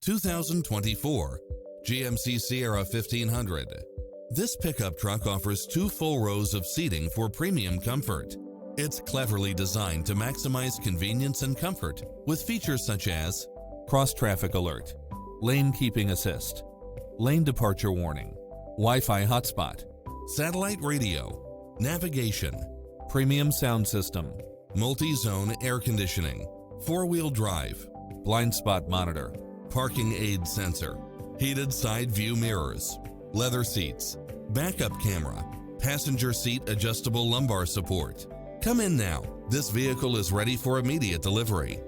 2024 GMC Sierra 1500. This pickup truck offers 2 full rows of seating for premium comfort. It's cleverly designed to maximize convenience and comfort with features such as cross-traffic alert, lane keeping assist, lane departure warning, Wi-Fi hotspot, satellite radio, navigation, premium sound system, multi-zone air conditioning, 4-wheel drive, blind spot monitor, parking aid sensor, heated side view mirrors, leather seats, backup camera, passenger seat adjustable lumbar support. Come in now. This vehicle is ready for immediate delivery.